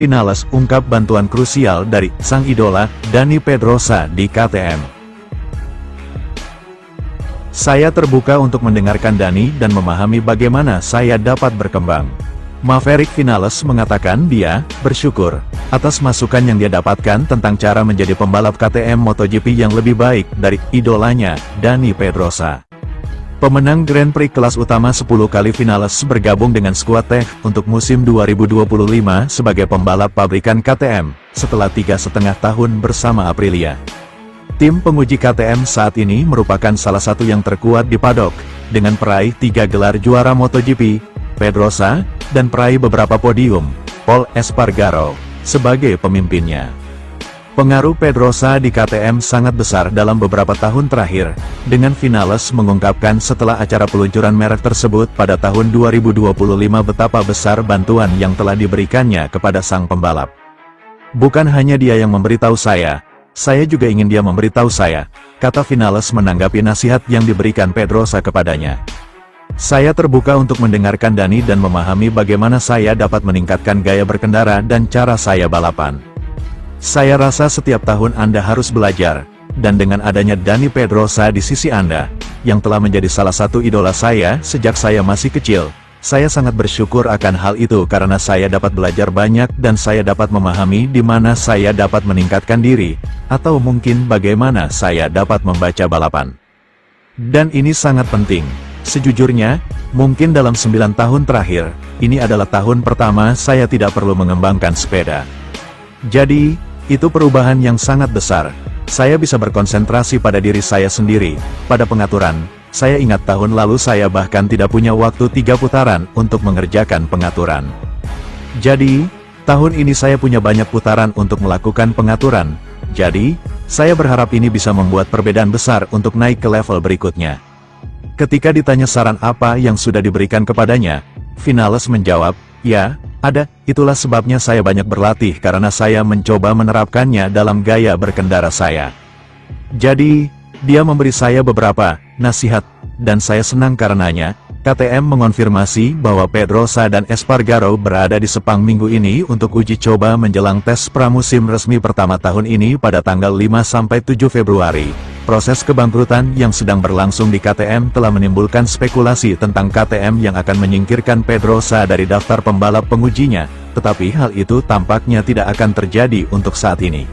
Vinales ungkap bantuan krusial dari sang idola, Dani Pedrosa di KTM. Saya terbuka untuk mendengarkan Dani dan memahami bagaimana saya dapat berkembang. Maverick Vinales mengatakan dia bersyukur atas masukan yang dia dapatkan tentang cara menjadi pembalap KTM MotoGP yang lebih baik dari idolanya, Dani Pedrosa. Pemenang Grand Prix kelas utama 10 kali Vinales bergabung dengan skuad Tech untuk musim 2025 sebagai pembalap pabrikan KTM, setelah 3,5 tahun bersama Aprilia. Tim penguji KTM saat ini merupakan salah satu yang terkuat di paddock, dengan peraih 3 gelar juara MotoGP, Pedrosa, dan peraih beberapa podium, Pol Espargaro, sebagai pemimpinnya. Pengaruh Pedrosa di KTM sangat besar dalam beberapa tahun terakhir, dengan Vinales mengungkapkan setelah acara peluncuran merek tersebut pada tahun 2025 betapa besar bantuan yang telah diberikannya kepada sang pembalap. Bukan hanya dia yang memberitahu saya juga ingin dia memberitahu saya, kata Vinales menanggapi nasihat yang diberikan Pedrosa kepadanya. Saya terbuka untuk mendengarkan Dani dan memahami bagaimana saya dapat meningkatkan gaya berkendara dan cara saya balapan. Saya rasa setiap tahun Anda harus belajar, dan dengan adanya Dani Pedrosa di sisi Anda, yang telah menjadi salah satu idola saya sejak saya masih kecil, saya sangat bersyukur akan hal itu karena saya dapat belajar banyak dan saya dapat memahami di mana saya dapat meningkatkan diri, atau mungkin bagaimana saya dapat membaca balapan. Dan ini sangat penting. Sejujurnya, mungkin dalam 9 tahun terakhir, ini adalah tahun pertama saya tidak perlu mengembangkan sepeda. Jadi, itu perubahan yang sangat besar. Saya bisa berkonsentrasi pada diri saya sendiri, pada pengaturan. Saya ingat tahun lalu saya bahkan tidak punya waktu 3 putaran untuk mengerjakan pengaturan. Jadi, tahun ini saya punya banyak putaran untuk melakukan pengaturan. Jadi, saya berharap ini bisa membuat perbedaan besar untuk naik ke level berikutnya. Ketika ditanya saran apa yang sudah diberikan kepadanya, Vinales menjawab, "Ya, ada, itulah sebabnya saya banyak berlatih karena saya mencoba menerapkannya dalam gaya berkendara saya." Jadi, dia memberi saya beberapa nasihat, dan saya senang karenanya. KTM mengonfirmasi bahwa Pedrosa dan Espargaro berada di Sepang minggu ini untuk uji coba menjelang tes pramusim resmi pertama tahun ini pada tanggal 5-7 Februari. Proses kebangkrutan yang sedang berlangsung di KTM telah menimbulkan spekulasi tentang KTM yang akan menyingkirkan Pedrosa dari daftar pembalap pengujinya, tetapi hal itu tampaknya tidak akan terjadi untuk saat ini.